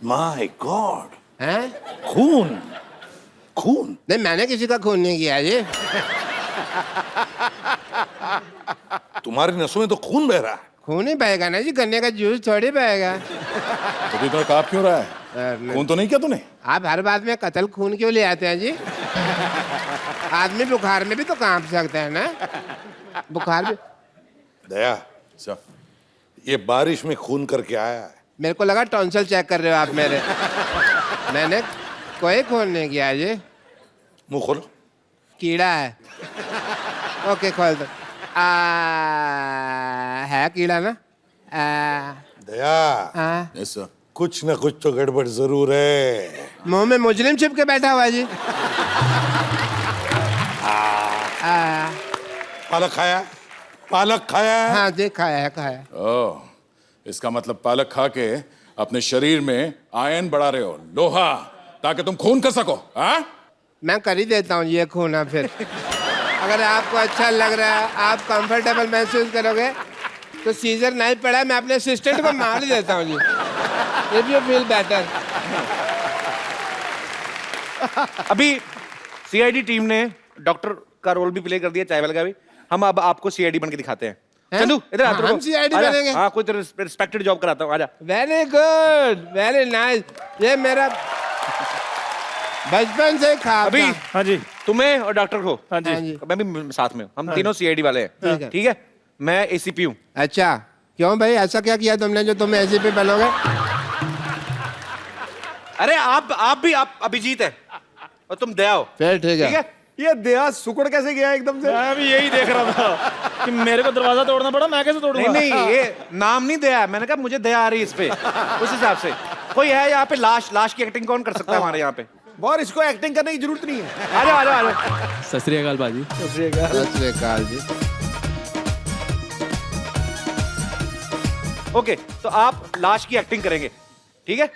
My God, हैं? खून खून। नहीं, मैंने किसी का खून नहीं किया जी। तुम्हारी नसों में तो खून बह रहा है। खून ही बहेगा ना जी, गन्ने का जूस थोड़ी बहेगा। तो इतना कांप क्यों रहा है? खून तो नहीं किया तूने? आप हर बात में कत्ल खून क्यों ले आते हैं जी? आदमी बुखार में भी तो कांप सकता है ना, बुखार भी। दया, सर ये बारिश में खून करके आया है। मेरे को लगा टॉन्सिल चेक कर रहे हो आप मेरे। मैंने कोई खून नहीं किया जी। मुंह खोलो। कीड़ा है। ओके, खोल दो। है कीड़ा ना? दया, यस सर। कुछ ना कुछ तो गड़बड़ जरूर है। मुंह में मुजरिम छिप के बैठा हुआ है जी। पालक खाया? पालक खाया है? हाँ जी, खाया है, खाया है। ओह, इसका मतलब पालक खा के अपने शरीर में आयरन बढ़ा रहे हो, लोहा, ताकि तुम खून कर सको। हाँ? मैं कर ही देता हूँ ये खून। अब फिर अगर आपको अच्छा लग रहा है, आप कंफर्टेबल महसूस करोगे तो सीजर नहीं पड़ा, मैं अपने असिस्टेंट को मार देता हूँ जी। If you feel better. अभी सीआईडी टीम ने डॉक्टर का रोल भी प्ले कर दिया, चाय वाला का भी। हम अब आपको सीआईडी बन के दिखाते हैं। चंदू इधर आ, हम CID बनेंगे? हाँ, कोई रिस्पेक्टेड जॉब कराता हूँ, आजा। Very good, very nice. ये मेरा बचपन से ख्वाब अभी था। हाँ जी। तुम्हें और डॉक्टर को, हाँ जी। हाँ जी। मैं भी साथ में हूँ। हम तीनों सीआईडी वाले ठीक हैं, है। ठीक है? मैं एसीपी हूँ। अच्छा, क्यों भाई, ऐसा क्या किया तुमने जो तुम ऐसे पे बनोगे? अरे आप अभिजीत है और तुम दया हो। फिर ठीक है। ये दया सुकड़ कैसे गया एकदम से? मैं भी यही देख रहा था कि मेरे को दरवाजा तोड़ना पड़ा, मैं कैसे तोड़ूंगा? नहीं नहीं, ये नाम नहीं दया है। मैंने कहा मुझे दया आ रही है इस पे, उस हिसाब से। कोई है यहाँ पे लाश की एक्टिंग कौन कर सकता है हमारे यहाँ पे? और इसको एक्टिंग करने की जरूरत नहीं है। आ जाओ आ जाओ आ जाओ। सत श्री अकाल बाजी। सत श्री अकाल जी। ओके, तो आप लाश की एक्टिंग करेंगे, ठीक है?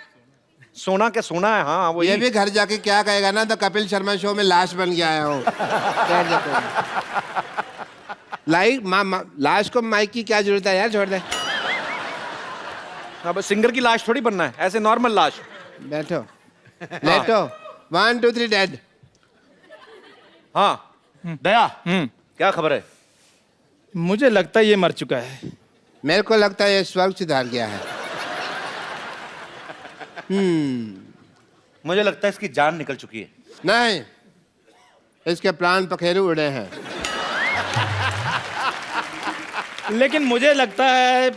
सोना क्या सोना है? हाँ वो ये भी घर जाके क्या कहेगा ना, तो कपिल शर्मा शो में लाश बन के आया हूँ। क्या कहते हैं? लाश को माइक की क्या जरूरत है यार, छोड़ दे। अब सिंगर की लाश थोड़ी बनना है, ऐसे नॉर्मल लाश। बैठो, लेटो। 1 2 3 डेड। हाँ दया, क्या खबर है? मुझे लगता है ये मर चुका है। मेरे को लगता है ये स्वर्ग सिधार गया है। मुझे लगता है इसकी जान निकल चुकी है। नहीं, इसके प्राण पखेरु उड़े हैं। लेकिन मुझे लगता है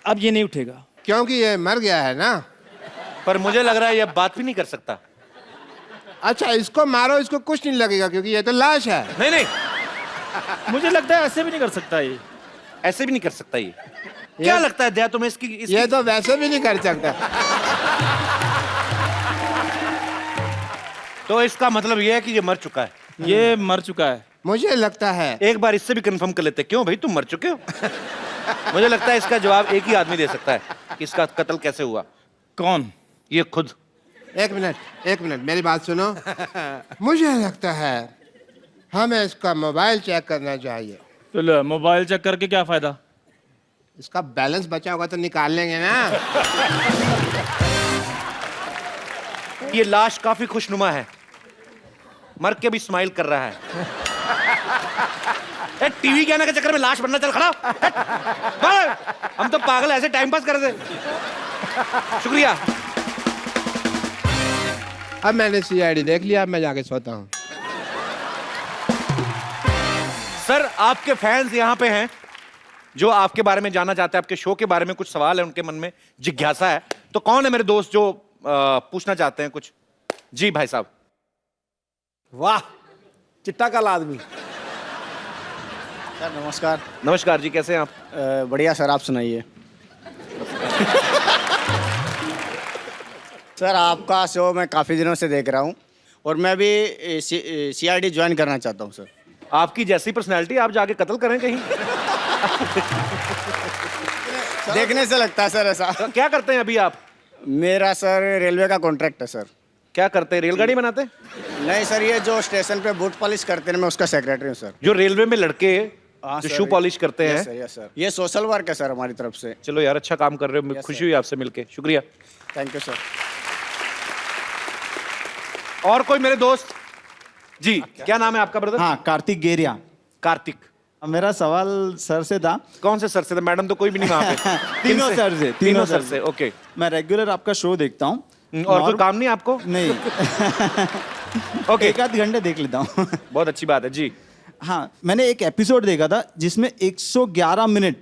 अब ये नहीं उठेगा। क्योंकि ये मर गया है ना। पर मुझे लग रहा है ये बात भी नहीं कर सकता। अच्छा, इसको मारो, इसको कुछ नहीं लगेगा क्योंकि ये तो लाश है। नहीं नहीं, मुझे लगता है ऐसे भी नहीं कर सकता ये। ऐसे भी नहीं कर सकता ये। क्या लगता है दया तुम्हें इसकी ये तो वैसे भी नहीं कर सकता। तो इसका मतलब ये है कि ये मर चुका है। ये मर चुका है। मुझे लगता है। एक बार इससे भी कंफर्म कर लेते हैं। क्यों भाई, तुम मर चुके हो? मुझे लगता है इसका जवाब एक ही आदमी दे सकता है कि इसका कत्ल कैसे हुआ। कौन? ये खुद। एक मिनट मेरी बात सुनो। मुझे लगता है हमें इसका मोबाइल चेक करना चाहिए। तो लो, मोबाइल चेक करके क्या फायदा? इसका बैलेंस बचा होगा तो निकाल लेंगे ना। ये लाश काफी खुशनुमा है, मर के भी स्माइल कर रहा है। टीवी के आने के चक्कर में लाश बनना, चल खड़ा हो। हम तो पागल ऐसे टाइम पास कर रहे थे। शुक्रिया। अब मैंने सीआईडी देख लिया, अब मैं जाके सोता हूँ। सर, आपके फैंस यहाँ पे हैं जो आपके बारे में जानना चाहते हैं, आपके शो के बारे में कुछ सवाल है उनके मन में, जिज्ञासा है। तो कौन है मेरे दोस्त जो पूछना चाहते हैं कुछ? जी भाई साहब। वाह, चिट्टा काला आदमी। सर नमस्कार। नमस्कार जी, कैसे हैं आप? बढ़िया सर, आप सुनाइए। सर आपका शो मैं काफ़ी दिनों से देख रहा हूँ और मैं भी सीआईडी ज्वाइन करना चाहता हूँ सर। आपकी जैसी पर्सनैलिटी, आप जाके कत्ल करें कहीं। देखने से लगता है सर ऐसा। तो क्या करते हैं अभी आप? मेरा सर रेलवे का कॉन्ट्रैक्ट है सर। क्या करते हैं, रेलगाड़ी बनाते हैं? नहीं सर, ये जो स्टेशन पे बूट पॉलिश करते हैं, मैं उसका सेक्रेटरी हूँ सर। जो रेलवे में लड़के हाँ जो सर, शू पॉलिश करते हैं। यस सर, ये सोशल वर्क है सर हमारी तरफ से। चलो यार, अच्छा काम कर रहे हो, Yes, खुशी sir. हुई आपसे मिलके। शुक्रिया। Thank you sir. और कोई मेरे दोस्त? जी, क्या नाम है आपका ब्रदर? हाँ, कार्तिक गेरिया। कार्तिक। मेरा सवाल सर से था। कौन से सर से? मैडम तो कोई भी नहीं वहां पे। तीनों सर से, तीनों सर से। ओके। मैं रेगुलर आपका शो देखता हूँ। और कोई काम नहीं आपको? नहीं। ओके। एक आध घंटे देख लेता हूँ। बहुत अच्छी बात है जी। हाँ, मैंने एक एपिसोड देखा था जिसमें 111 मिनट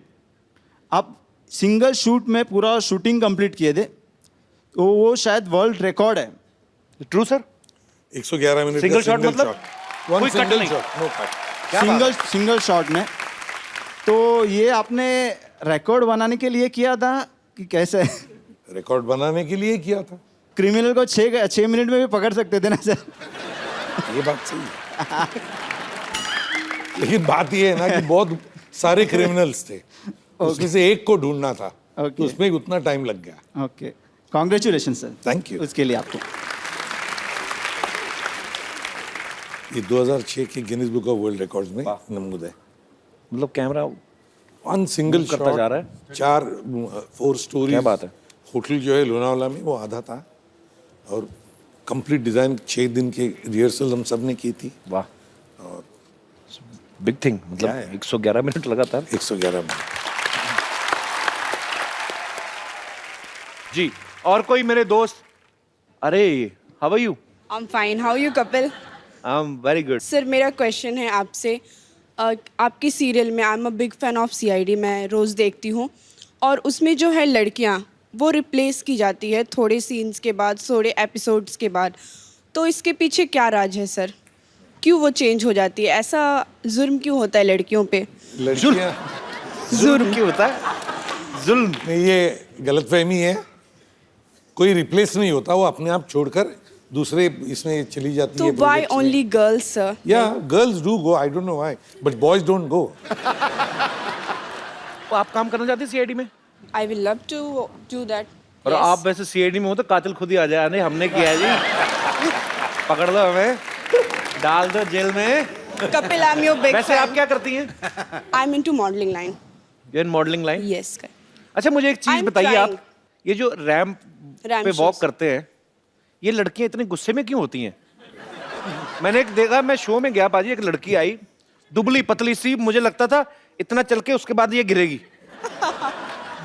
आप सिंगल शूट में पूरा शूटिंग कंप्लीट किए थे। तो वो शायद वर्ल्ड रिकॉर्ड है। True sir? 111 minute single shot मतलब कोई कट नहीं? No cut. सिंगल शॉट में। तो ये आपने रिकॉर्ड बनाने के लिए किया था कि कैसे? रिकॉर्ड बनाने के लिए किया था। क्रिमिनल को 6 मिनट में भी पकड़ सकते थे ना सर? ये बात सही है। लेकिन बात ये है ना कि बहुत सारे क्रिमिनल्स थे, उसमें से एक को ढूंढना था, तो उसमें उतना टाइम लग गया। Okay, congratulation sir. Thank you. उसके लिए आपको ये 2006 के Guinness book of world records में नमूद है। मतलब कैमरा वन सिंगल करता जा रहा है। 4 स्टोरी। क्या बात है। होटल जो है लोनावाला में वो आधा था और कंप्लीट डिजाइन 6 दिन के रिहर्सल हम सब ने की थी। वाह, बिग थिंग। मतलब 111 मिनट लगातार। 111 मिनट। जी, और कोई मेरे दोस्त? अरे, how are you? I'm fine. How are you, Kapil? I am very good. Sir मेरा क्वेश्चन है आपसे। आपकी सीरियल में I am a big fan of CID, मैं रोज़ देखती हूँ, और उसमें जो है लड़कियाँ वो रिप्लेस की जाती है थोड़े सीन्स के बाद, थोड़े एपिसोड्स के बाद। तो इसके पीछे क्या राज है सर? क्यों वो चेंज हो जाती है? ऐसा जुर्म क्यों होता है लड़कियों पे? लड़कियां जुल्म क्यों होता है? जुल्म नहीं, ये गलतफहमी है। कोई रिप्लेस नहीं होता, वो अपने आप छोड़कर दूसरे इसमें चली जाती तो है। Why only girls sir? या girls do go, I don't know why, but boys don't go. तो आप काम करना चाहते हैं CID में? I will love to do that. और आप वैसे CID में हो तो कातिल खुद ही आ जाए। नहीं, हमने किया है जी। पकड़ लो हमें, डाल दो जेल में। Kapil, I am your big वैसे आप क्या करती हैं? I am into modelling line. You in modelling line? Yes. अच्छा, मुझे एक चीज I'm बताइए, आप trying. ये जो रैंप रैंप पे वॉक shows. करते हैं, ये लड़कियां इतने गुस्से में क्यों होती हैं? मैंने एक देखा, मैं शो में गया पाजी, एक लड़की आई दुबली पतली सी, मुझे लगता था इतना चल के उसके बाद ये गिरेगी।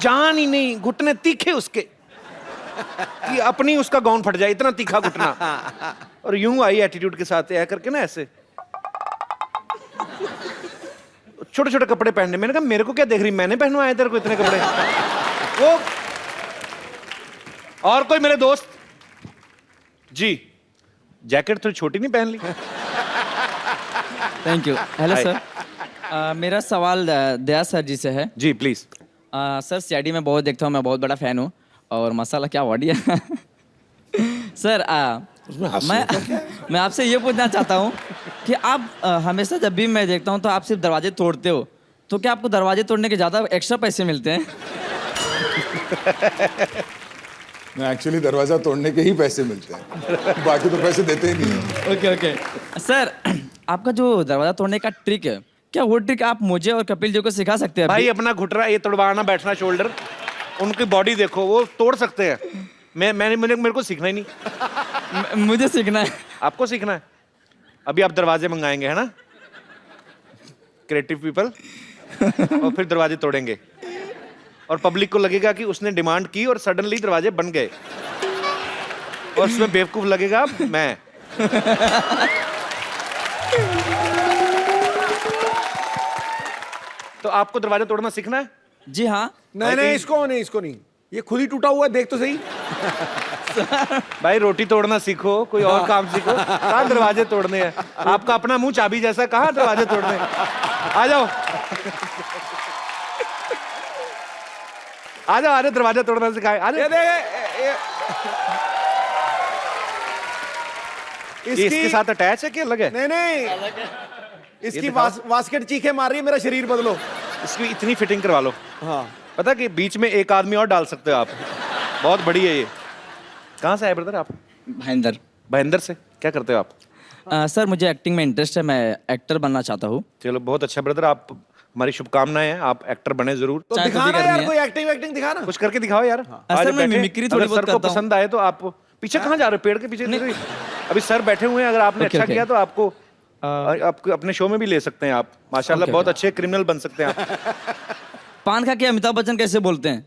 जान ही नहीं, घुटने तीखे उसके कि अपनी उसका गाउन फट जाए, इतना तीखा घुटना। और यूं आई एटीट्यूड के साथ ऐ करके ना, ऐसे छोटे छोटे कपड़े पहनने। मैंने कहा मेरे को क्या देख रही, मैंने पहनवाए तेरे को इतने कपड़े? वो और कोई मेरे दोस्त? जी, जैकेट थोड़ी छोटी नहीं पहन ली? Thank you. Hello Hi. Sir, मेरा सवाल दया सर जी से है। जी प्लीज। सर CID में बहुत देखता हूँ, मैं बहुत बड़ा फ़ैन हूँ, और मसाला क्या बॉडी है। सर मैं आपसे ये पूछना चाहता हूँ कि आप हमेशा जब भी मैं देखता हूँ तो आप सिर्फ दरवाजे तोड़ते हो, तो क्या आपको दरवाजे तोड़ने के ज़्यादा एक्स्ट्रा पैसे मिलते हैं? मैं एक्चुअली दरवाजा तोड़ने के ही पैसे मिलते हैं, बाकी तो पैसे देते ही नहीं। ओके। सर, आपका जो दरवाजा तोड़ने का ट्रिक है, क्या वो ट्रिक आप मुझे और कपिल जी को सिखा सकते हैं? भाई अपना घुटना ये तोड़वाना, बैठना शोल्डर, उनकी बॉडी देखो, वो तोड़ सकते हैं। मेरे को सीखना ही नहीं। मुझे सीखना है। आपको सीखना है? अभी आप दरवाजे मंगाएंगे, है ना? Creative people. और फिर दरवाजे तोड़ेंगे और पब्लिक को लगेगा कि उसने डिमांड की और सडनली दरवाजे बन गए, और उसमें बेवकूफ लगेगा मैं। तो आपको दरवाजा तोड़ना सीखना है? जी हाँ। नहीं, इसको नहीं, ये खुद ही टूटा हुआ है, देख तो सही। भाई रोटी तोड़ना सीखो, कोई और काम सीखो, कहाँ दरवाजे तोड़ने हैं? आपका अपना मुंह चाबी जैसा, कहाँ दरवाजे तोड़ने हैं? आ जाओ आ जाओ, दरवाजा तोड़ना सिखाए। आ जाओ। इसके साथ अटैच है कि अलग है? नहीं, इसकी वास्केट चीखे मार रही है, मेरा शरीर बदलो। इसकी इतनी फिटिंग करवा लो। हाँ, पता कि बीच में एक आदमी और डाल सकते हो आप, बहुत बड़ी है ये। कहाँ से आए ब्रदर आप? भाईंदर। भाईंदर से। क्या करते हो आप? सर मुझे एक्टिंग में इंटरेस्ट है, मैं एक्टर बनना चाहता हूँ। चलो बहुत अच्छा ब्रदर, आप हमारी शुभकामनाएं हैं, आप एक्टर बने जरूर। तो दिखाना यार, कोई एक्टिंग दिखाना। कुछ करके दिखाओ यार। सर मैं मिमिक्री थोड़ी बहुत सर को करता हूँ। पसंद आए तो आप पीछे कहाँ जा रहे हो? पेड़ के पीछे? अभी सर बैठे हुए हैं, अगर आपने Okay, अच्छा okay. किया तो आपको आपको अपने शो में भी ले सकते हैं आप। माशाल्लाह Okay, बहुत okay. अच्छे क्रिमिनल बन सकते हैं आप। पान खा के अमिताभ बच्चन कैसे बोलते हैं?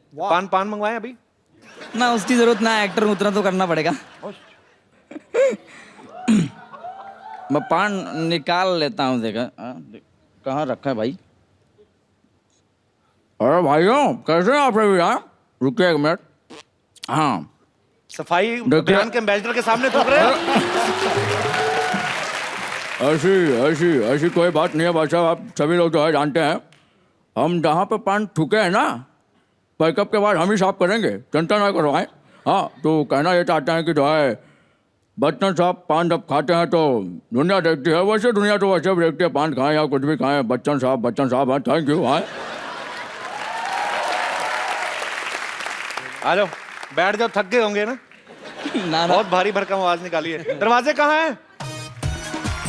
पान मंगवाएं अभी। ना उसकी जरूरत ना, एक्टर उतना तो करना पड़ेगा। मैं पान निकाल लेता हूँ, देखा कहाँ रखा है भाई। अरे भाइयों कैसे हैं आप लोग यार? रुकिए एक मिनट। हाँ सफाई अभियान के एम्बेसडर के सामने थूक रहे हो। ऐसी ऐसी ऐसी कोई बात नहीं है भाई साहब, आप सभी लोग जो है जानते हैं, हम जहाँ पे पान थूके हैं ना, पैकअप के बाद हम ही साफ करेंगे, चिंता ना करवाएं। हाँ तो कहना ये चाहते हैं कि जो है बच्चन साहब पान जब खाते हैं तो दुनिया देखती है, वैसे दुनिया तो वैसे भी देखती है, पान खाएं या कुछ भी खाएं, बच्चन साहब हैं, थैंक यू। हाँ आ जाओ, बैठ जाओ, थक गए होंगे ना। ना बहुत भारी भरकम आवाज निकाली है। दरवाजे कहाँ हैं?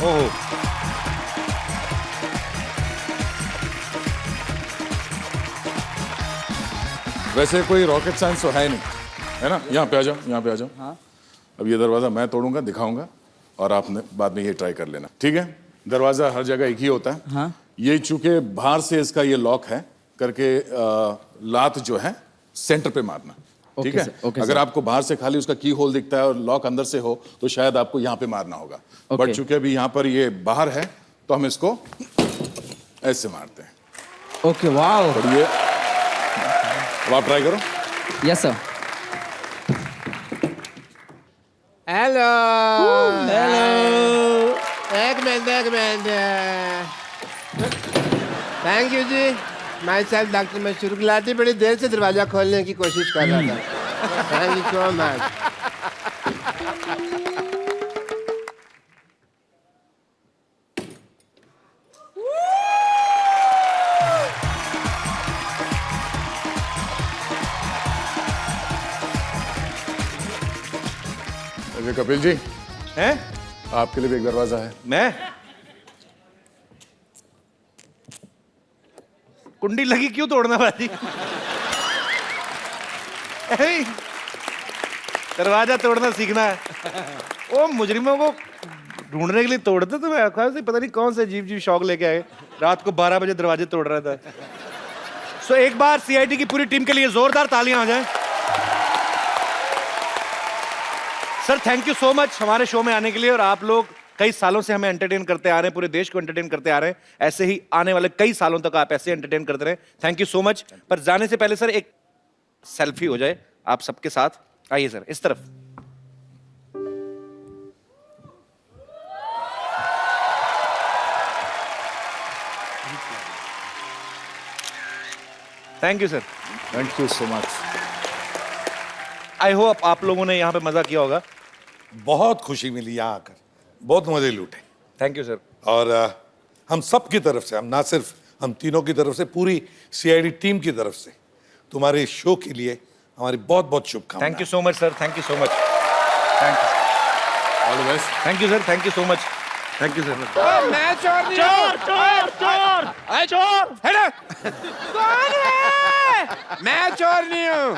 ओहो, वैसे कोई रॉकेट साइंस तो है नहीं, है ना? यहाँ पे आ जाओ, यहाँ पे आ जाओ। हाँ। अब ये दरवाजा मैं तोड़ूंगा, दिखाऊंगा, और आपने बाद में ये ट्राई कर लेना, ठीक है? दरवाजा हर जगह एक ही होता है। हाँ। ये चूंकि बाहर से इसका ये लॉक है करके लात जो है सेंटर पे मारना, ठीक है? okay, अगर sir. आपको बाहर से खाली उसका की होल दिखता है और लॉक अंदर से हो तो शायद आपको यहाँ पे मारना होगा, बट चूंकि अभी यहाँ पर ये बाहर है तो हम इसको ऐसे मारते हैं। Okay wow. और ये अब आप ट्राई करो। Yes sir. Hello hello. एक मिनट थैंक यू जी। माई साहब डॉक्टर मशहूर गुलाटी बड़ी देर से दरवाजा खोलने की कोशिश कर रहा था। Thank you so much. Ajay Kapil ji, हैं? आपके लिए भी एक दरवाजा है। मैं कुंडी लगी क्यों तोड़ना भाई? ए, दरवाजा तोड़ना सीखना है। ओ मुजरिमों को ढूंढने के लिए तोड़ते तो मैं पता नहीं कौन से अजीब शौक लेके आए, रात को 12 बजे दरवाजे तोड़ रहा था। सो एक बार सीआईडी की पूरी टीम के लिए जोरदार तालियां आ जाएं। Sir thank you so much हमारे शो में आने के लिए, और आप लोग कई सालों से हमें एंटरटेन करते आ रहे हैं, पूरे देश को एंटरटेन करते आ रहे हैं। ऐसे ही आने वाले कई सालों तक आप ऐसे एंटरटेन करते रहे। Thank you so much. पर जाने से पहले सर एक सेल्फी हो जाए आप सबके साथ। आइए सर इस तरफ। Thank you sir. Thank you so much. I hope आप लोगों ने यहाँ पे मजा किया होगा। बहुत खुशी मिली यहाँ आकर, बहुत मजे लूटे। Thank you sir. और हम सब की तरफ से, हम ना सिर्फ हम तीनों की तरफ से, पूरी सीआईडी टीम की तरफ से तुम्हारे शो के लिए हमारी बहुत बहुत शुभकामनाएं। Thank you so much sir. Thank you so much. Thank you. All the best. Thank you sir. Thank you so much. Thank you sir. मैं चोर नहीं हूँ। चोर हेलो। कौन है? मैं चोर नहीं हूँ,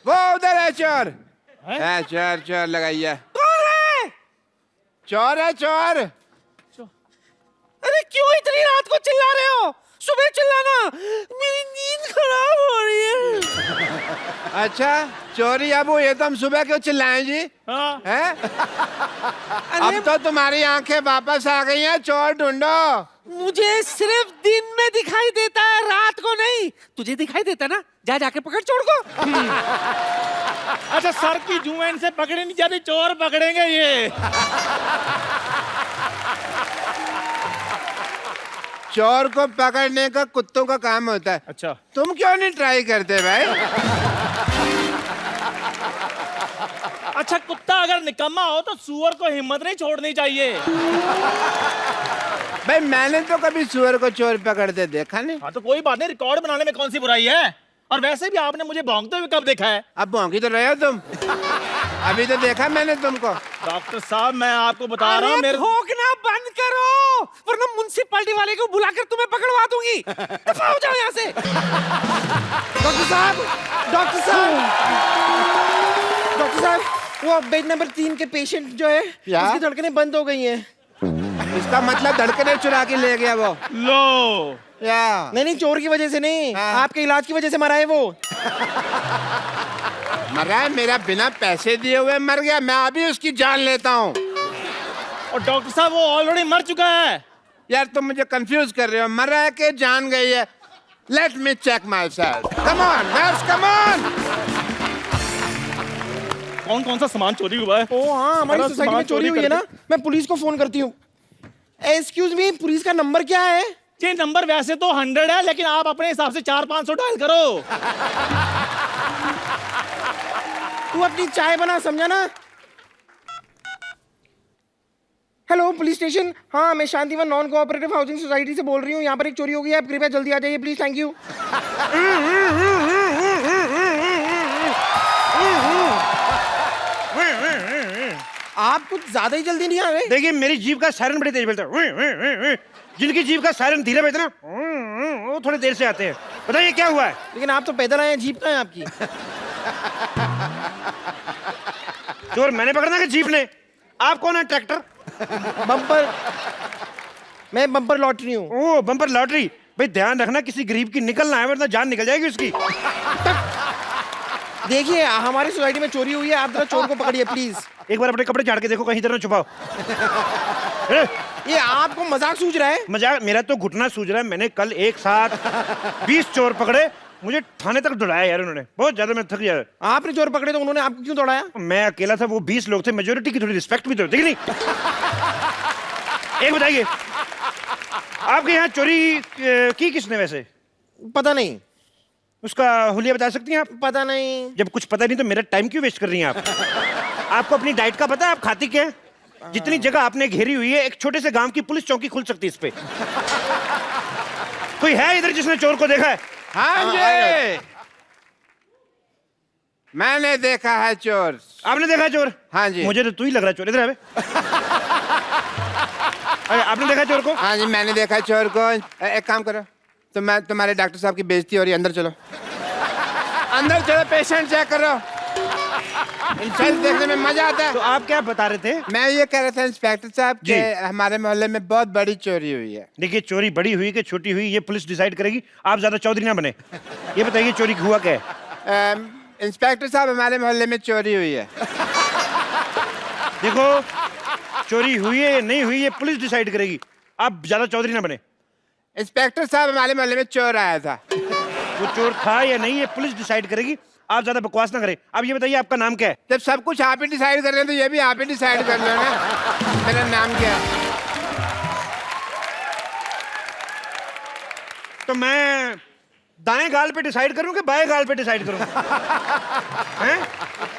वो उधर है चोर। है चोर लगाइए। कौन है? चोर है चोर। अरे क्यों इतनी रात को चिल्ला रहे हो? सुबह चिल्लाना, मेरी नींद खराब हो रही है। अच्छा चोरी अब ये तो हम सुबह क्यों चिल्लाएं जी? हाँ। हैं? अब तो तुम्हारी आंखें वापस आ गई हैं, चोर ढूंढो। मुझे सिर्फ दिन में दिखाई देता है, रात को नहीं। तुझे दिखाई देता ना, जा जाके पकड़ चोर को। अच्छा सर की जुएन से पकड़े नहीं जाती, चोर पकड़ेंगे ये। चोर को पकड़ने का कुत्तों का काम होता है। अच्छा तुम क्यों नहीं ट्राई करते भाई? अच्छा कुत्ता अगर निकम्मा हो तो सुअर को हिम्मत नहीं छोड़नी चाहिए। भाई मैंने तो कभी सुअर को चोर पकड़ते देखा नहीं। हाँ तो कोई बात नहीं, रिकॉर्ड बनाने में कौन सी बुराई है। और वैसे भी आपने मुझे भौंकते हुए कब देखा है? अब भौंकी तो रहे हो तुम। अभी तो देखा मैंने तुमको। डॉक्टर साहब मैं आपको बता रहा हूँ, अरे भौंकना बंद करो, वरना म्युनिसिपैलिटी वाले को बुलाकर तुम्हें पकड़वा दूंगी। दफा हो जाओ यहाँ से। डॉक्टर साहब, डॉक्टर साहब, डॉक्टर साहब, वो बेड नंबर 3 के पेशेंट जो है क्या? उसकी धड़कनें बंद हो गई हैं। इसका मतलब धड़कने चुरा के ले गया वो। लो क्या? नहीं चोर की वजह से नहीं, हाँ। आपके इलाज की वजह से मरा है वो। मरा है? मेरा बिना पैसे दिए हुए मर गया? मैं अभी उसकी जान लेता हूँ। और डॉक्टर साहब वो ऑलरेडी मर चुका है। यार तुम मुझे कंफ्यूज कर रहे हो, मर रहा है कि जान गई है? Let me check myself. Come on nurse, come on. कौन कौन सा सामान चोरी हुआ है? ओ हाँ, हमारी सारा सोसाइटी में सामान चोरी चोरी हुई है ना। मैं पुलिस को फोन करती हूँ। एक्सक्यूज मी, पुलिस का नंबर क्या है? जी नंबर वैसे तो 100 है, लेकिन आप अपने हिसाब से 400-500 डायल करो। तू अपनी चाय बना, समझा ना? Hello police station. हाँ, मैं Shantivan non cooperative housing society से बोल रही हूँ। यहाँ पर एक चोरी हो गई है, आप कृपया जल्दी आ जाइए प्लीज। Thank you. आप कुछ ज्यादा ही जल्दी नहीं आ रहे। देखिए मेरी जीभ का सायरन बड़ी तेज बजता है। जिनकी जीभ का सायरन धीरे बजता है ना, वो थोड़ी देर से आते हैं। बताइए क्या हुआ है? लेकिन आप तो पैदल आए हैं, जीप कहाँ है आपकी? चोर मैंने पकड़ना कि जीप ने? आप कौन है? ट्रैक्टर? बम्पर। मैं बम्पर लॉटरी हूँ। ओह बम्पर लॉटरी। भाई ध्यान रखना किसी गरीब की निकलना है, वरना जान निकल जाएगी उसकी। देखिए हमारी सोसाइटी में चोरी हुई है, आप जरा चोर को पकड़िए प्लीज। एक बार अपने कपड़े झाड़ के देखो, कहीं इधर ना छुपाओ। ये आपको मजाक सूझ रहा है? मजाक? मेरा तो घुटना सूझ रहा है। मैंने कल एक साथ 20 चोर पकड़े, मुझे थाने तक दौड़ाया यार उन्होंने। बहुत ज्यादा मैं थक गया। आपने चोर पकड़े तो उन्होंने आपको क्यों दौड़ाया? मैं अकेला था, वो 20 लोग थे, मेजोरिटी की थोड़ी रिस्पेक्ट भी तो होती है कि नहीं? एक बताइए, आपके यहाँ चोरी की किसने वैसे? पता नहीं। उसका हुलिया बता सकती हैं आप? पता नहीं। जब कुछ पता नहीं तो मेरा टाइम क्यों वेस्ट कर रही हैं आप? आपको अपनी डाइट का पता है? आप खाती क्या है? जितनी जगह आपने घेरी हुई है, एक छोटे से गांव की पुलिस चौकी खुल सकती है इस पे। कोई है इधर जिसने चोर को देखा है? हाँ जी, मैंने देखा है चोर। आपने देखा है चोर? हाँ जी। मुझे तो तू ही लग रहा है चोर। इधर आवे। अरे आपने देखा चोर को? हाँ जी मैंने देखा है चोर को। एक काम करो, तो मैं तुम्हारे डॉक्टर साहब की बेइज्जती हो रही है, अंदर चलो। अंदर चलो, पेशेंट चेक करो। इंसान देखने में मजा आता है। तो आप क्या बता रहे थे? मैं ये कह रहा था इंस्पेक्टर साहब कि हमारे मोहल्ले में बहुत बड़ी चोरी हुई है। देखिए चोरी बड़ी हुई कि छोटी हुई ये पुलिस डिसाइड करेगी, आप ज्यादा चौधरी ना बने। ये बताइए चोरी हुआ क्या है? इंस्पेक्टर साहब हमारे मोहल्ले में चोरी हुई है। देखो चोरी हुई है या नहीं हुई ये पुलिस डिसाइड करेगी, आप ज्यादा चौधरी ना बने। इंस्पेक्टर साहब हमारे मोहल्ले में चोर आया था। वो चोर था या नहीं ये पुलिस डिसाइड करेगी, आप ज्यादा बकवास ना करें। अब ये बताइए आपका नाम क्या है? जब सब कुछ आप ही डिसाइड कर रहे हैं तो ये भी आप ही डिसाइड कर लो ना। मेरा नाम क्या है? तो मैं दाएं गाल पे डिसाइड करूं कि बाएं गाल पे डिसाइड करूं? हैं?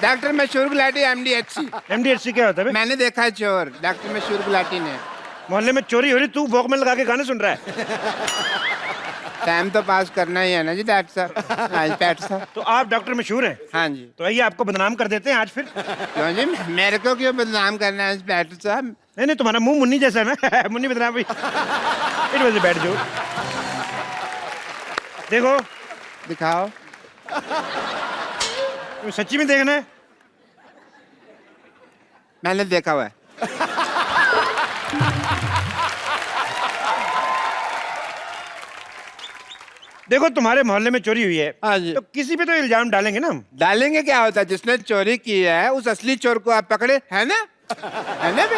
डॉक्टर मशहूर गुलाटी MDHC। MDHC क्या होता है? मैंने देखा है चोर, डॉक्टर मशहूर गुलाटी ने। मोहल्ले में चोरी हो रही, तू वॉकमैन लगा के गाने सुन रहा है। टाइम तो पास करना ही है ना जी डॉक्टर साहब। हाँ इंस्पेक्टर साहब। तो आप डॉक्टर मशहूर हैं? हाँ जी। तो आइए आपको बदनाम कर देते हैं आज फिर। क्यों जी, मेरे को क्यों बदनाम करना है इंस्पेक्टर साहब? नहीं नहीं, तुम्हारा मुंह मुन्नी जैसा है ना। मुन्नी बदनाम भाई। It was a bad joke. देखो दिखाओ। सच्ची में देखना है? मैंने देखा हुआ है। देखो तुम्हारे मोहल्ले में चोरी हुई है। हाँ जी। तो किसी पे तो इल्जाम डालेंगे ना हम। डालेंगे क्या होता है, जिसने चोरी की है उस असली चोर को आप पकड़े, है ना? है ना बे?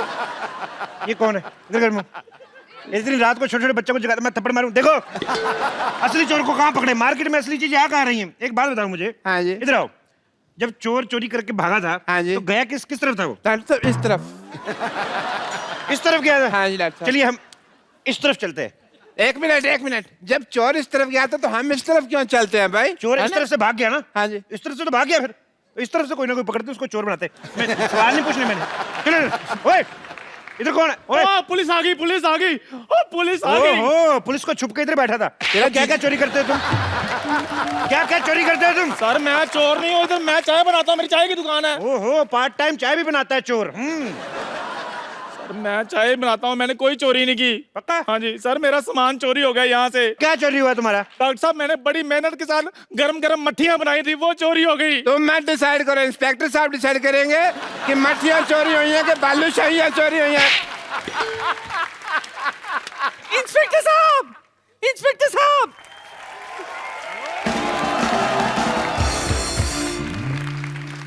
ये कौन है? इधर कर मुंह। इतनी रात को छोटे छोटे बच्चों को जगाता, मैं थप्पड़ मारूं। देखो असली चोर को कहाँ पकड़े? मार्केट में असली चीजें कहाँ रही हैं? एक बात बताओ मुझे। हाँ जी। इधर आओ। जब चोर चोरी करके भागा था, हाँ जी। तो गया किस किस तरफ था वो? तो इस तरफ। इस तरफ गया था? हाँ जी डॉक्टर साहब। चलिए हम इस तरफ चलते हैं। एक मिनट। जब चोर इस तरफ गया था तो हम इस तरफ क्यों चलते हैं भाई? चोर है इस ना? तरफ से भाग गया ना? हाँ जी। इस तरफ से तो भाग गया, फिर इस तरफ से कोई ना कोई पकड़ते उसको चोर बनाते। मैं सवाल नहीं पूछने मैंने। चलो ओए इधर कौन है? ओए पुलिस आ गई, पुलिस आ गई, पुलिस आ गई। ओहो, पुलिस को छुप के इधर बैठा था। तेरा क्या क्या चोरी करते हो तुम? क्या क्या चोरी करते हो तुम? सर मैं चोर नहीं हूँ, इधर मैं चाय बनाता हूँ, मेरी चाय की दुकान है। ओहो, पार्ट टाइम चाय भी बनाता है चोर। सर मैं चाय बनाता हूँ, मैंने कोई चोरी नहीं की। पक्का? हाँ जी सर, मेरा सामान चोरी हो गया यहाँ से। क्या चोरी हुआ तुम्हारा? डॉक्टर साहब मैंने बड़ी मेहनत के साथ गरम गरम मट्ठियाँ बनाई थी, वो चोरी हो गई। तो मैं डिसाइड करो, इंस्पेक्टर साहब डिसाइड करेंगे कि मट्ठियाँ चोरी हुई हैं कि बालूशाहियाँ चोरी हुई हैं। इंस्पेक्टर साहब, इंस्पेक्टर साहब,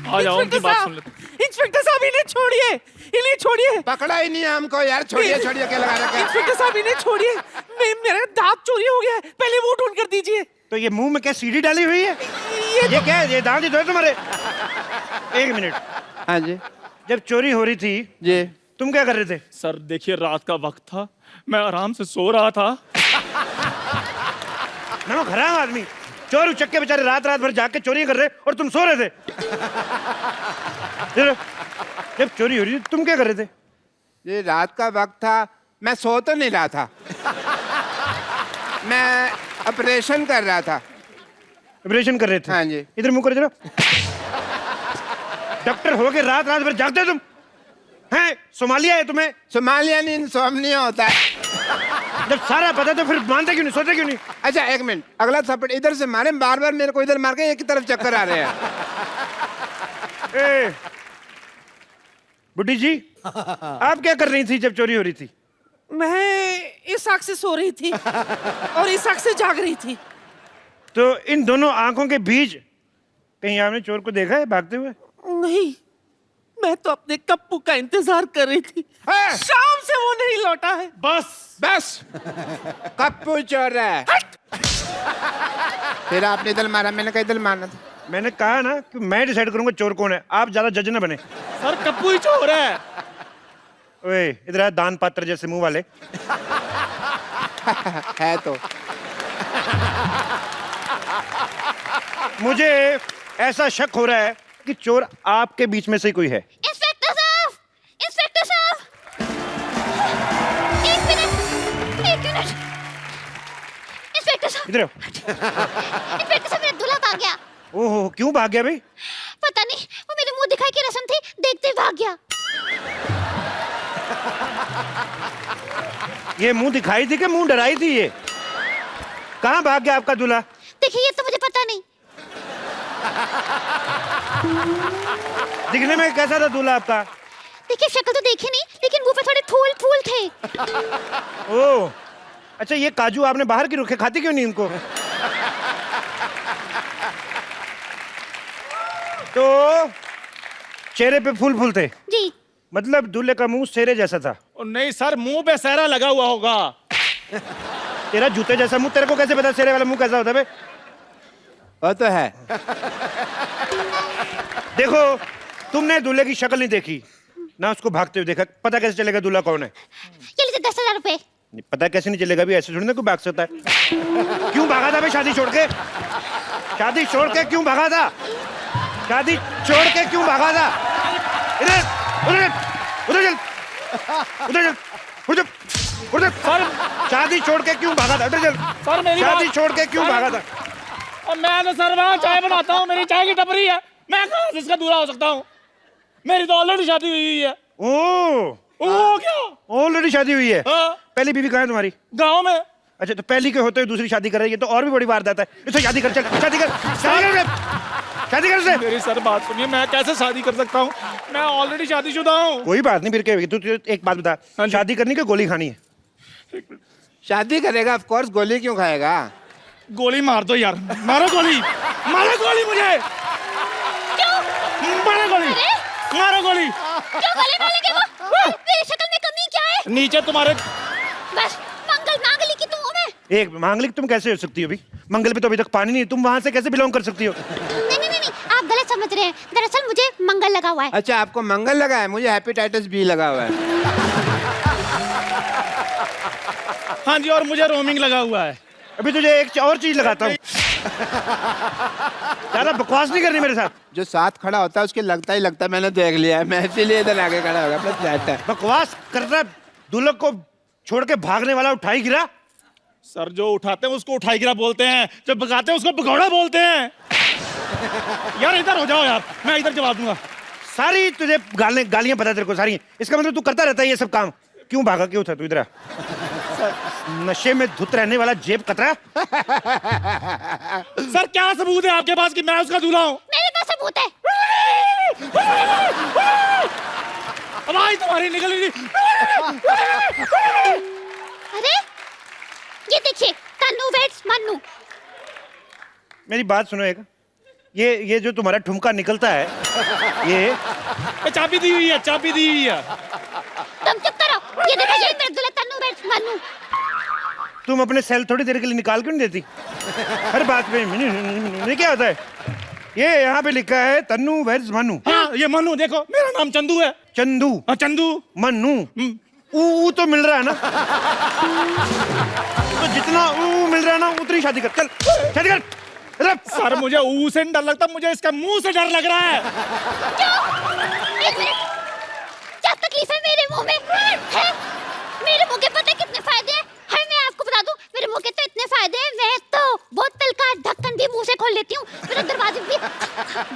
आ जाओ, उनकी बात सुन लेते। इंस्पेक्टर साहब इन्हें छोड़िए, इन्हें छोड़िए। पकड़ा ही नहीं है हमको यार, छोड़िए छोड़िए क्या लगा रखा है। इंस्पेक्टर साहब इन्हें छोड़िए, मेरा दांत चोरी हो गया है, पहले वो ढूंढ कर दीजिए। तो ये मुंह में क्या सीढ़ी डाली हुई है? ये क्या है? ये दांत ही तो है तुम्हारे। एक मिनट। हाँ जी। जब चोरी हो रही थी जी तुम क्या कर रहे थे? सर देखिए रात का वक्त था, मैं आराम से सो रहा था। ना खराब आदमी, चोर उचक्के बेचारे रात रात भर जाग के चोरी कर रहे और तुम सो रहे थे। जब चोरी हो रही थी तुम क्या कर रहे थे? ये रात का वक्त था, मैं सो तो नहीं रहा था, मैं ऑपरेशन कर रहा था। ऑपरेशन कर रहे थे? हाँ जी। इधर मुंह करो जरा। डॉक्टर हो के रात रात भर जागते हो तुम हैं? सोमालिया है तुम्हें? सोमालिया नहीं, इंसोम्निया होता है। जब सारा पता तो फिर मानते क्यों नहीं, सोते क्यों नहीं? अच्छा एक मिनट, अगला थप्पड़ इधर से मारे, बार बार मेरे को इधर मार के एक ही तरफ चक्कर आ रहे हैं। ए, बुड्ढी जी आप क्या कर रही थी जब चोरी हो रही थी? मैं इस आंख से सो रही थी और इस आंख से जाग रही थी। तो इन दोनों आंखों के बीच कहीं आपने चोर को देखा है भागते हुए? नहीं, मैं तो अपने कप्पू का इंतजार कर रही थी। शाम से वो नहीं लौटा है। बस कप्पू चोर है। फिर आपने इधर मारा, मैंने कहा इधर मारना था। मैंने कहा ना कि मैं डिसाइड करूंगा चोर कौन है, आप ज्यादा जज न बने। सर कप्पू ही चोर है। ओए इधर आ, दान पात्र जैसे मुंह वाले। है तो। मुझे ऐसा शक हो रहा है कि चोर आपके बीच में से कोई है। इंस्पेक्टर साहब, इंस्पेक्टर साहब, एक मिनट, इंस्पेक्टर साहब, इधर आओ। इंस्पेक्टर साहब मेरा दूल्हा भाग गया। ओहो क्यों भाग गया भाई? पता नहीं, वो मेरे मुंह दिखाई की रस्म थी, देखते ही भाग गया। ये मुंह दिखाई थी कि मुंह डराई थी? ये कहाँ भाग गया आपका दूल्हा? देखिए ये तो मुझे पता नहीं। दिखने में कैसा था दूल्हा आपका? देखिए शक्ल तो देखी नहीं, लेकिन मुंह पे थोड़े फूल फूल थे। ओह अच्छा, ये काजू आपने बाहर की रुखे खाती क्यों नहीं इनको? तो चेहरे पे फूल फूल थे? जी। मतलब दूल्हे का मुंह शेरे जैसा था? नहीं सर, मुंह पे सहरा लगा हुआ होगा। तेरा जूते जैसा मुंह, तेरे को कैसे पता शेरे वाला मुंह कैसा होता है बे? वो तो है। देखो तुमने दूल्हे की शक्ल नहीं देखी ना, उसको भागते हुए देखा, पता कैसे चलेगा दूल्हा कौन है? ये लीजिए 10,000 रुपए। पता कैसे नहीं चलेगा भी, ऐसे थोड़ी ना कोई भाग सकता है। क्यों भागा था भाई शादी छोड़ के? शादी छोड़ के क्यों भागा था? शादी छोड़ के क्यों भागा था? इधर उधर उधर चल, उधर चल, उधर उधर। शादी छोड़ के क्यों भागा था? उधर चल। सर मेरी शादी छोड़ के क्यों भागा था? और मैं तो सर वहाँ चाय बनाता हूँ, मेरी चाय की टपरी है, मैं कहाँ से इसका दूल्हा हो सकता हूँ? मेरी तो ऑलरेडी शादी हुई है। ओ क्या? ऑलरेडी शादी हुई है? हाँ। पहली बीवी कहाँ है तुम्हारी? गाँव में। अच्छा तो पहली के होते हुए दूसरी शादी कर रही है, तो और भी बड़ी वारदात है। इससे शादी कर, चल शादी कर, शादी कर, शादी कर से। मेरी सर बात सुनिए, मैं कैसे शादी कर सकता हूँ? मैं ऑलरेडी शादीशुदा हूँ। कोई बात नहीं, फिर क्या होगी? तू एक बात बता, शादी करनी कि गोली खानी है? शादी करेगा ऑफ कोर्स, गोली क्यों खाएगा? गोली मार दो यार, मारो गोली, मारो गोली मुझे। क्यों? मारो गोली, मारो गोली। क्यों गोली मारेंगे वो? मेरी शक्ल में कमी क्या है? नीचे तुम्हारे बस मंगल मांगली की तुम हो मैं। एक मांगलिक तुम कैसे हो सकती हो अभी? मंगल पे तो अभी तक पानी नहीं, तुम वहां से कैसे बिलोंग कर सकती हो? नहीं नहीं नहीं, आप गलत समझ रहे हैं, दरअसल मुझे मंगल लगा हुआ है। अच्छा आपको मंगल लगा है, मुझे हेपेटाइटिस बी लगा हुआ है। हाँ जी, और मुझे रोमिंग लगा हुआ है। अभी तुझे एक और चीज लगाता हूँ। ज्यादा बकवास नहीं करनी मेरे साथ। जो साथ खड़ा होता है उसके लगता ही लगता है, मैंने देख लिया है, मैं इसीलिए इधर आगे खड़ा होगा। बस जाता है। बकवास करता है, दूल्हे को छोड़ के भागने वाला उठाई गिरा। सर जो उठाते हैं उसको उठाई गिरा बोलते हैं, जो भगाते हैं उसको भगौड़ा बोलते हैं। यार इधर हो जाओ यार, मैं इधर जवाब दूंगा। सारी तुझे गालियां पता है तेरे को सारी। इसका मतलब तू करता रहता है ये सब काम। क्यों भागा क्यों था तू इधर? नशे में धुत रहने वाला जेब कतरा। सर क्या सबूत है आपके पास कि मैं उसका दूल्हा हूँ? मेरे पास सबूत है। आवाज तुम्हारी निकल रही। अरे ये देखिए, तन्नू वेट्स मन्नू। मेरी बात सुनो एक, ये जो तुम्हारा ठुमका निकलता है ये चाबी दी हुई है, चाबी दी हुई है। तुम चुप करो। ये देखो, यही मेरे दूल्हा तन्नू वेट्स मन्नू। तुम अपने सेल थोड़ी देर के लिए निकाल क्यों नहीं देती? हर बात पे ये क्या होता है? ये यहाँ पे लिखा है तन्नू वेट्स मन्नू। हाँ ये मन्नू, देखो मेरा नाम चंदू है। चंदू? हाँ चंदू। मन्नू ऊ तो मिल रहा है ना? तो जितना ऊ मिल रहा है ना उतनी शादी कर। चल शादी कर। सर मुझे ऊ से डर लगता, मुझे इसका मुंह से डर लग रहा है। एक मिनट, क्या तकलीफ है मेरे मुंह में? है? मेरे मुंह के पता कितने फायदे हैं? है मैं आपको बता दूं, मेरे मुंह के तो इतने फायदे हैं, मैं तो बोतल का ढक्कन भी मुंह से खोल लेती हूँ, मेरा दरवाजे भी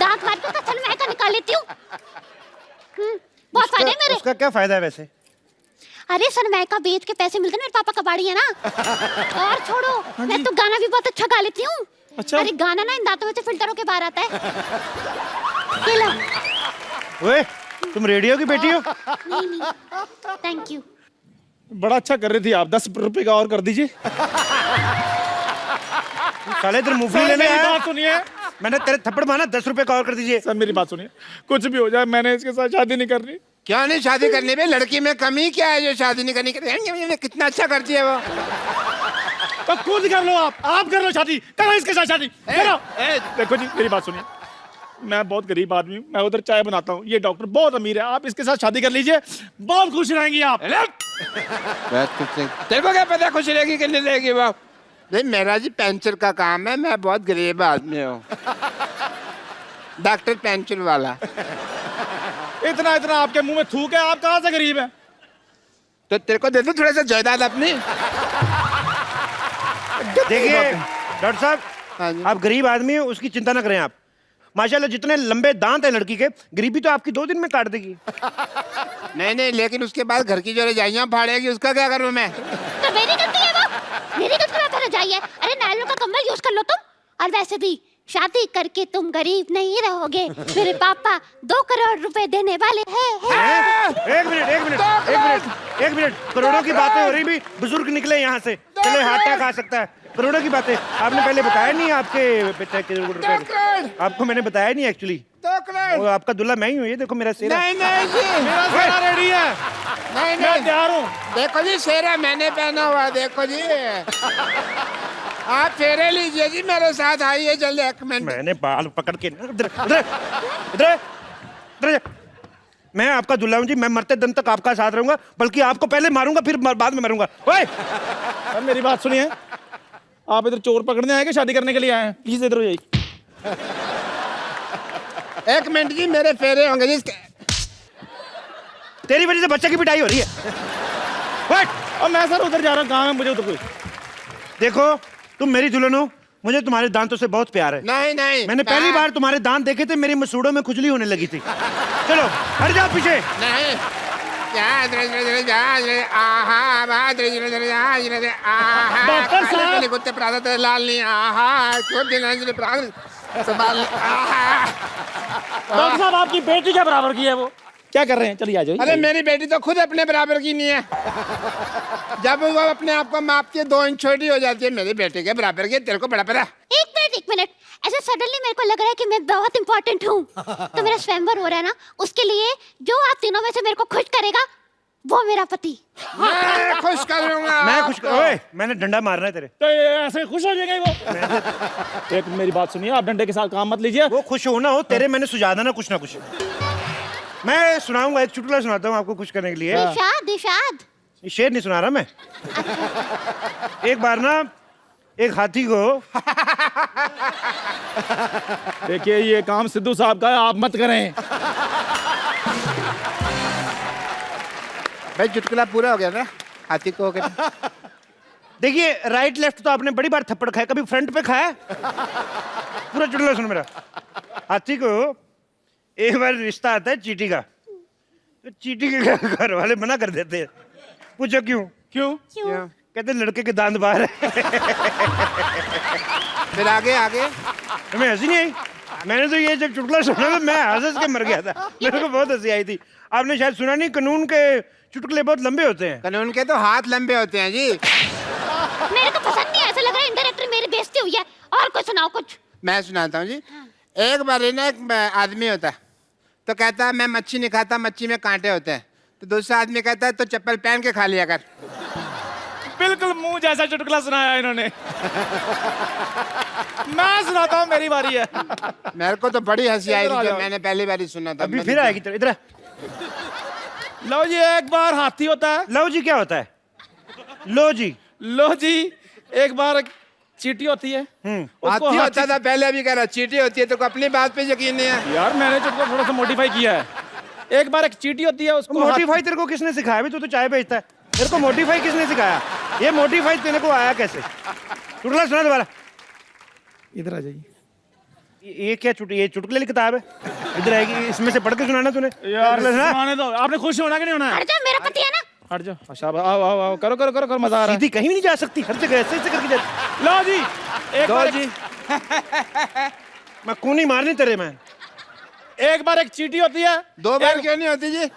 दांत मार के कचन महका निकाल लेती हूँ। बहुत फायदे मेरे। उसका क्या फायदा है वैसे? अरे सनमाइका बेच के पैसे मिलते हैं, मेरे पापा कबाड़ी है ना। और छोड़ो, मैं तो गाना भी बहुत अच्छा गा लेती हूँ। अच्छा? अरे गाना ना इन दांतों में से फिल्टर होके बाहर आता है। ये लो। ओए, तुम रेडियो की बेटी हो? नहीं, थैंक यू। बड़ा अच्छा कर रही थी आप, 10 रुपए का और कर दीजिए। साले इधर मूवली लेने मेरी आया। बात सुनिए, मैंने तेरे थप्पड़ मारा, 10 रुपए का और कर दीजिए। सर मेरी बात सुनिए, कुछ भी हो जाए मैंने इसके साथ शादी नहीं करनी। क्यों नहीं शादी करनी बे? लड़की में कमी क्या है जो शादी नहीं करनी? कितना अच्छा करती है वो। तो खुद कर लो, आप कर लो शादी, करो इसके साथ शादी करो। देखो जी मेरी बात सुनिए, मैं बहुत गरीब आदमी हूँ, मैं उधर चाय बनाता हूँ, ये डॉक्टर बहुत अमीर है, आप इसके साथ शादी कर लीजिए, बहुत खुश रहेंगी आप। तेरे को क्या पता खुश रहेगी कि नहीं रहेगी वो? नहीं मेरा जी पेंचर का काम है, मैं बहुत गरीब आदमी हूँ। डॉक्टर पेंचर वाला। इतना इतना आपके मुंह में थूक है, आप कहाँ से गरीब हैं? तो तेरे को दे दो थोड़ा सा जायदाद अपनी। देखिए डॉक्टर साहब, आप गरीब आदमी हैं, उसकी चिंता ना करें आप। माशाल्लाह जितने लंबे दांत हैं लड़की के, गरीबी तो आपकी 2 दिन में काट देगी। नहीं लेकिन उसके बाद घर की जो रजाइयाँ फाड़ेगी उसका क्या करूँ मैं? तो मेरी गलती है वो, मेरी गलती पे रजाई है। अरे नायलॉन का कंबल यूज कर लो तुम। और वैसे भी शादी करके तुम गरीब नहीं रहोगे, मेरे पापा 2 करोड़ रुपए देने वाले हैं। एक मिनट, करोड़ों की बातें हो रही भी, बुजुर्ग निकले यहाँ से, चले हार्ट अटैक आ सकता है। करोड़ों की बातें आपने पहले बताया नहीं, आपके बेटे के आपको मैंने बताया नहीं एक्चुअली। 2 करोड़। आपका दूल्हा मैं ही हूँ, ये देखो मेरा सेहरा। नहीं जी, मेरा सेहरा रेडी है। नहीं मैं तैयार हूँ। देखो जी सेहरा मैंने पहना हुआ, देखो जी। आप फेरे लीजिए जी, मेरे साथ आइए जल्दी। 1 मिनट। मैंने बाल पकड़ के इधर मैं आपका दूल्हा हूँ जी, मैं मरते दम तक आपका साथ रहूंगा, बल्कि आपको पहले मारूंगा फिर बाद में मरूंगा। ओए सर मेरी बात सुनिए, आप इधर चोर पकड़ने आए कि शादी करने के लिए आए हैं? प्लीज इधर हो जाइए। 1 मिनट जी, मेरे फेरे होंगे जी। तेरी वजह से बच्चे की पिटाई हो रही है। और मैं सर उधर जा रहा हूँ, कहाँ है मुझे उधर कोई? देखो तुम मेरी दुल्हन हो, मुझे तुम्हारे दांतों से बहुत प्यार है। नहीं मैंने पहली बार तुम्हारे दांत देखे थे, मेरी मसूड़ों में खुजली होने लगी थी। चलो हट जाओ पीछे। नहीं डॉक्टर साहब, कुत्ते प्रातः लाल नहीं डॉक्टर साहब आपकी बेटी के बराबर की है वो, क्या कर रहे हैं? चलिए आ जाइए। अरे मेरी बेटी तो खुद अपने बराबर की नहीं है। जब वो अपने आप को मापती है 2 इंच छोटी हो जाती है, मेरी बेटी के बराबर की। तेरे को बड़ा पता? 1 मिनट, ऐसे सडनली मेरे को लग रहा है कि मैं बहुत इंपॉर्टेंट हूँ। तो मेरा स्वयंवर हो रहा है ना, उसके लिए जो आप तीनों में से मेरे को खुश करेगा वो मेरा पति। मैं खुश करूंगा। मैं खुश ओए, मैंने डंडा मारना है तेरे। तो ऐसे खुश हो जाएगा वो। एक मेरी बात सुनिए, आप डंडे के साथ काम मत लीजिए। वो खुश हो ना हो, तेरे मैंने सुझा देना कुछ ना कुछ। मैं सुनाऊंगा, एक चुटकुला सुनाता हूँ आपको खुश करने के लिए। इरशाद। शेर नहीं सुना रहा मैं। एक बार ना एक हाथी को देखिए ये काम सिद्धू साहब का है, आप मत करें। भाई चुटकुला पूरा हो गया ना? हाथी को हो गया। देखिए राइट लेफ्ट तो आपने बड़ी बार थप्पड़ खाया, कभी फ्रंट पे खाया? पूरा चुटकुला सुनो मेरा। हाथी को एक बार रिश्ता आता है चीटी का, तो चीटी के घर वाले मना कर देते हैं। पूछो क्यों? क्यों? कहते लड़के के दांत बाहर है। फिर आगे आगे हमें हंसी नहीं आई। मैंने तो ये जब चुटकुला सुना तो मैं हंस के मर गया था, मेरे को बहुत हंसी आई थी। आपने शायद सुना नहीं, कानून के चुटकुले बहुत लंबे होते हैं। कानून के तो हाथ लंबे होते हैं जी। मेरे को पसंद नहीं, ऐसा लग रहा है डायरेक्टर मेरी बेइज्जती हुई है। और कुछ सुनाओ कुछ। मैं सुनाता हूँ जी। एक बार ना एक आदमी होता है, तो कहता है मैं मच्छी नहीं खाता, मच्छी में कांटे होते हैं। तो दूसरा आदमी कहता है तो चप्पल पहन के खा लिया कर। बिल्कुल मुंह जैसा चुटकुला सुनाया इन्होंने। मैं सुनाता हूँ, मेरी बारी है। मेरे को तो बड़ी हंसी आई थी जब मैंने पहली बार सुना था। अभी फिर आएगी तो इधर। लो जी, एक बार हाथी होता है। लो जी क्या होता है? लो जी। लो जी, एक बार एक चींटी होती है। हाथी होता था पहले, अभी कह रहा चींटी होती है। तो अपनी बात पे यकीन नहीं है यार, मैंने चुटकुला थोड़ा सा मॉडिफाई किया है। एक बार एक चींटी होती है, उसको मोडिफाई तेरे को किसने सिखाया? अभी तू तो चाय बेचता है, तेरे को मोडिफाई किसने सिखाया? ये मोडिफाई तेरे को आया कैसे? चुटकुला सुना दोबारा। इधर आ जाइए। ये क्या ये चुटकुले की किताब है? इधर आएगी, इसमें से पढ़ के सुनाना तूने। यार सुनाने दो। आपने खुश होना कि नहीं होना? हट जा, मेरा पति है ना। हट जाओ। अच्छा, आओ आओ आओ, करो करो करो करो, मजा आ रहा है। सीधी कहीं भी नहीं जा सकती, हर जगह ऐसे ऐसे करके जाती। लो जी, एक दो बार जी। मैं कूनी मारनी तेरे में। एक बार एक चींटी होती है। दो बार क्यों नहीं होती जी?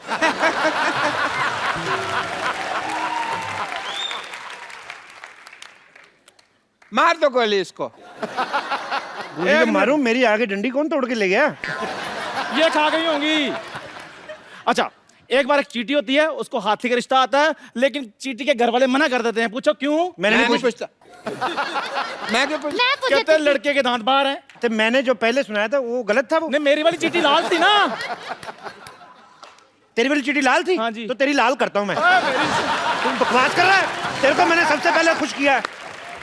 मार दो गोली इसको। गोली तो मारूं, मेरी आगे डंडी कौन तोड़ के ले गया? ये खा गई होंगी। अच्छा, एक बार एक चींटी होती है, उसको हाथी का रिश्ता आता है, लेकिन चींटी के घर वाले मना कर देते हैं। पूछो क्यों? मैंने नहीं पूछता। मैं क्यों पूछ? कहते हैं लड़के के दांत बाहर हैं। तो मैंने जो पहले सुनाया था वो गलत था। वो नहीं, मेरी वाली चींटी लाल थी ना। तेरी वाली चींटी लाल थी? हाँ जी। तो तेरी लाल करता हूं मैं। तुम बकवास कर रहा है। तेरे को मैंने सबसे पहले खुश किया है।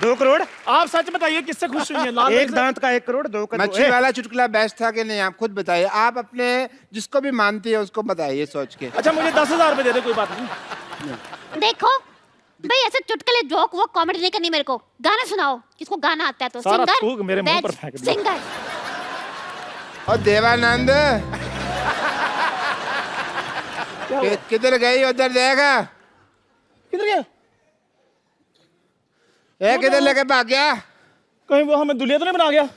2 करोड़। आप सच बताइए, किससे खुश हुई है? लाल एक दांत का 1 करोड़, 2 का मच्छी वाला चुटकुला बेस्ट था कि नहीं? आप खुद बताइए। आप अपने जिसको भी मानती है उसको बताइए सोच के। अच्छा, मुझे 10,000 रुपए दे दे, कोई बात नहीं। देखो भाई, ऐसे चुटकुले जोक वो कॉमेडी नहीं करनी मेरे को। गाना सुनाओ, किसको गाना आता है तो। सारा सिंगर थूक मेरे मुंह पर फेंक दिया। सिंगर। और देवानंद किधर गई? उधर देखा। किधर गया? किधर लेके भाग गया? कहीं वो हमें दुलिया तो नहीं बना गया?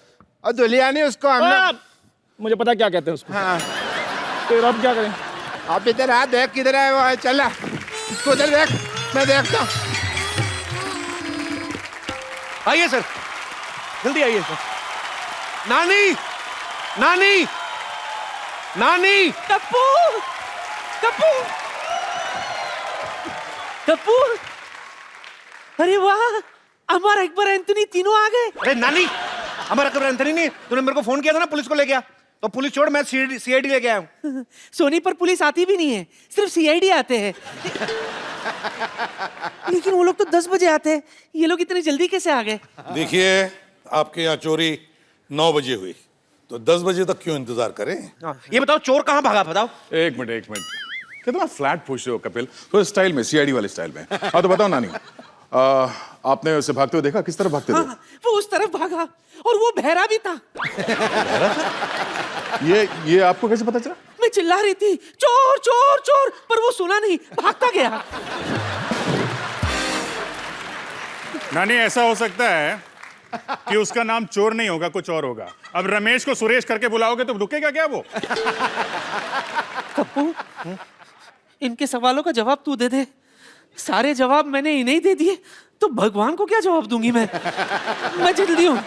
और दुलिया नहीं उसको हमने। मुझे पता क्या कहते हैं उसको। हाँ, तो अब क्या करें? आप इधर आ, देख किधर है वो है। चला उधर देख, मैं देखता हूँ। आइए सर, जल्दी आइए सर। नानी, नानी, नानी। टप्पू, टप्पू, टप्पू। अरे वाह, अमर अकबर एंथनी तीनों आ गए। अरे नानी, हमारा अकबर एंथनी नहीं। तूने मेरे को फोन किया था ना, पुलिस को ले गया। तो पुलिस छोड़, मैं सीआईडी लेके आया हूँ। सोनीपत पुलिस आती भी नहीं है, सिर्फ सीआईडी आते हैं। लेकिन वो लोग तो 10 बजे आते हैं, ये लोग इतनी जल्दी कैसे आ गए? देखिए, आपके यहाँ चोरी 9 बजे हुई, तो 10 बजे तक क्यों इंतजार करें? ये बताओ, चोर कहाँ भागा? बताओ। एक मिनट। कितना फ्लैट पूछ रहे हो कपिल? तो स्टाइल में, सीआईडी वाले स्टाइल में। हाँ, तो बताओ नानी, आपने उसे भागते हुए देखा? किस तरफ भागते थे? हाँ, वो उस तरफ भागा और वो बहरा भी था। ये आपको कैसे पता चला? मैं चिल्ला रही थी चोर चोर चोर, पर वो सुना नहीं, भागता गया। नानी, ऐसा हो सकता है कि उसका नाम चोर नहीं होगा, कुछ और होगा। अब रमेश को सुरेश करके बुलाओगे तो रुकेगा क्या वो? कप्पू, इनके सवालों का जवाब तू दे दे। सारे जवाब मैंने इन्हें ही दे दिए, तो भगवान को क्या जवाब दूंगी मैं? मैं जल्दी हूं।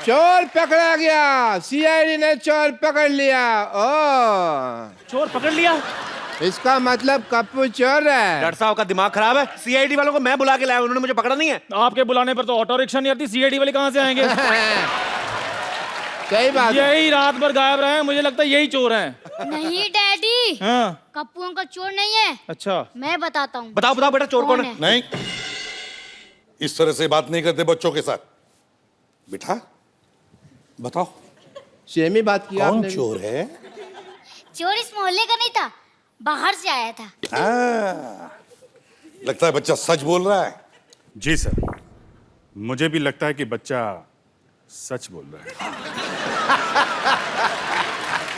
चोर पकड़ा गया, सीआईडी ने चोर पकड़ लिया। ओ, चोर पकड़ लिया? इसका मतलब कप्पू चोर है। डॉक्टर साहब का दिमाग खराब है। सीआईडी वालों को मैं बुला के लाया, उन्होंने मुझे पकड़ा नहीं है। आपके बुलाने पर तो ऑटो रिक्शा नहीं आती, सीआईडी वाले कहाँ से आएंगे? सही बात। यही रात भर गायब रहे हैं, मुझे लगता है यही चोर हैं। नहीं डैडी, हाँ। कप्पू अंकल चोर नहीं है। अच्छा, मैं बताता हूँ। बताओ बताओ बेटा, चोर कौन है? नहीं, इस तरह से बात नहीं करते बच्चों के साथ। बेटा बताओ, सेमी बात किया कौन आपने। चोर है? चोर इस मोहल्ले का नहीं था, बाहर से आया था। लगता है बच्चा सच बोल रहा है। जी सर, मुझे भी लगता है कि बच्चा सच बोल रहा है।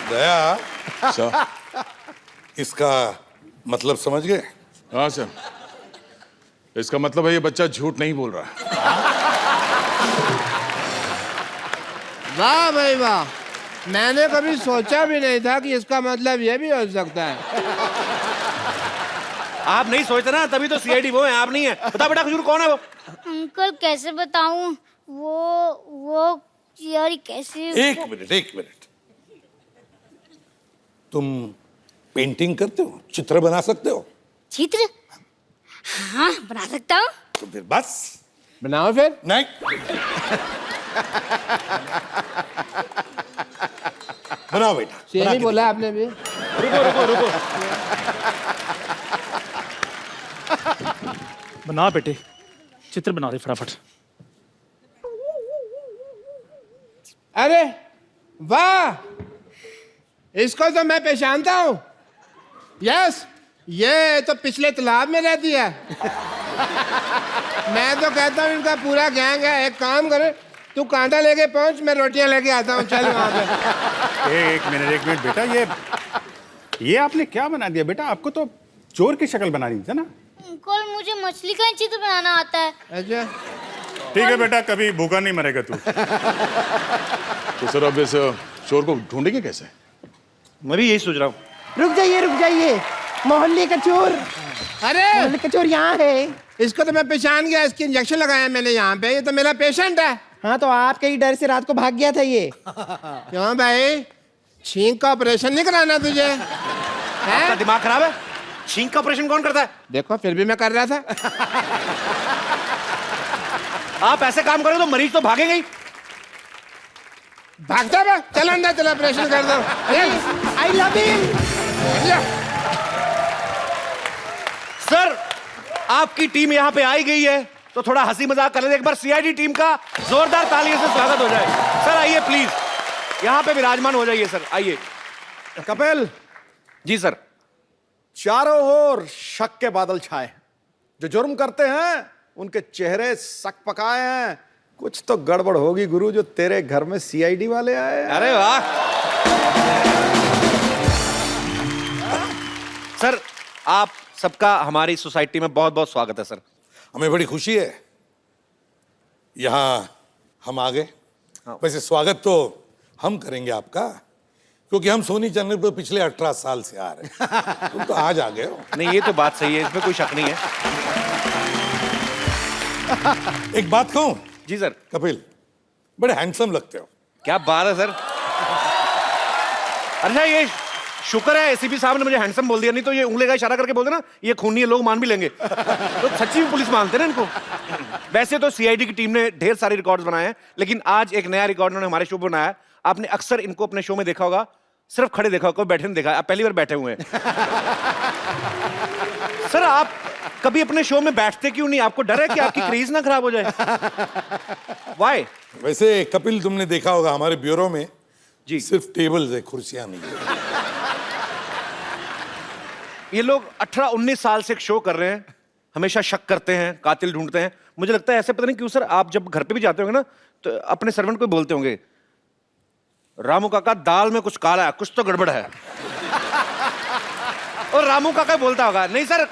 दया, सर। इसका मतलब समझ गए? हाँ सर, इसका मतलब है ये बच्चा झूठ नहीं बोल रहा है। वाह भाई वाह, मैंने कभी सोचा भी नहीं था कि इसका मतलब ये भी हो सकता है। आप नहीं सोचते ना, तभी तो सीआईडी वो है, आप नहीं है। बता बेटा खजूर कौन है वो? अंकल कैसे बताऊं? वो यार कैसे? एक मिनट। तुम पेंटिंग करते हो? चित्र बना सकते हो? चित्र? हाँ बना सकता हूँ। तो फिर बस बनाओ फिर। नहीं। बनाओ बेटा। सही बोला आपने भी। रुको। बना बेटे, चित्र बना दे फटाफट। अरे वाह, इसको तो मैं पहचानता हूँ। यस, ये तो पिछले तालाब में रहती है। मैं तो कहता हूँ इनका पूरा गैंग है। एक काम करे, तू कांटा लेके पहुंच, मैं रोटियां लेके आता हूँ। चल वहां पे। एक मिनट बेटा, ये आपने क्या बना दिया बेटा? आपको तो चोर की शक्ल बनानी थी ना। अंकल मुझे मछली का चित्र बनाना आता है। अच्छा ठीक है बेटा, कभी भूखा नहीं मरेगा तू। तो सर अब इस चोर को ढूंढेंगे कैसे? मैं भी यही सोच रहा हूँ। रुक जाइए, मोहल्ले का चोर। अरे मोहल्ले का चोर यहाँ है। इसको तो मैं पहचान गया, इसकी इंजेक्शन लगाया मैंने यहाँ पे। ये तो मेरा पेशेंट है। हाँ तो आपके ही डर से रात को भाग गया था ये। क्यों भाई, छींक का ऑपरेशन नहीं कराना तुझे? आपका दिमाग खराब है? छींक का ऑपरेशन कौन करता है? देखो फिर भी मैं कर रहा था। आप ऐसे काम करोगे तो मरीज तो भागेंगे ही। भागता बा, चल अंदर, चल ऑपरेशन कर दो। I love him. सर, आपकी टीम यहाँ पे आई गई है तो थोड़ा हंसी मजाक कर लेते। एक बार सीआईडी टीम का जोरदार तालियों से स्वागत हो जाए। सर आइए प्लीज, यहाँ पे विराजमान हो जाइए। सर आइए। कपिल जी सर। चारों ओर शक के बादल छाए। जो जुर्म करते हैं उनके चेहरे सक पकाए हैं। कुछ तो गड़बड़ होगी गुरु, जो तेरे घर में सीआईडी वाले आए। अरे वाह सर, आप सबका हमारी सोसाइटी में बहुत बहुत स्वागत है सर। हमें बड़ी खुशी है यहाँ हम आ गए। वैसे स्वागत तो हम करेंगे आपका, क्योंकि हम सोनी चैनल पर पिछले 18 साल से आ रहे हैं। तुम तो आज आ गए हो। नहीं, ये तो बात सही है, इसमें कोई शक नहीं है। एक बात कहूं? जी सर। कपिल, बड़े हैंडसम लगते हो। क्या बात है सर। अच्छा, ये शुक्र है एसीपी साहब ने मुझे हैंडसम बोल दिया, नहीं तो ये उंगली का इशारा करके बोलते ना ये खूनी है, लोग मान भी लेंगे। तो सच्ची में पुलिस मानते ना इनको। वैसे तो सीआईडी की टीम ने ढेर सारे रिकॉर्ड्स बनाए हैं, लेकिन आज एक नया रिकॉर्ड उन्होंने हमारे शो पर बनाया। आपने अक्सर इनको अपने शो में देखा होगा, सिर्फ खड़े देखा होगा, कोई बैठे नहीं देखा। आप पहली बार बैठे हुए हैं। सर आप कभी अपने शो में बैठते क्यों नहीं? आपको डर है कि आपकी क्रेज ना खराब हो जाए? Why? वैसे कपिल, तुमने देखा होगा हमारे ब्यूरो में जी सिर्फ टेबल्स है, कुर्सियां नहीं है। ये लोग 18-19 साल से एक शो कर रहे हैं, हमेशा शक करते हैं, कातिल ढूंढते हैं। मुझे लगता है ऐसे, पता नहीं क्यों सर, आप जब घर पे भी जाते होंगे ना तो अपने सर्वेंट को बोलते होंगे, रामू काका दाल में कुछ काला है, कुछ तो गड़बड़ है। और रामू काका बोलता होगा, नहीं सर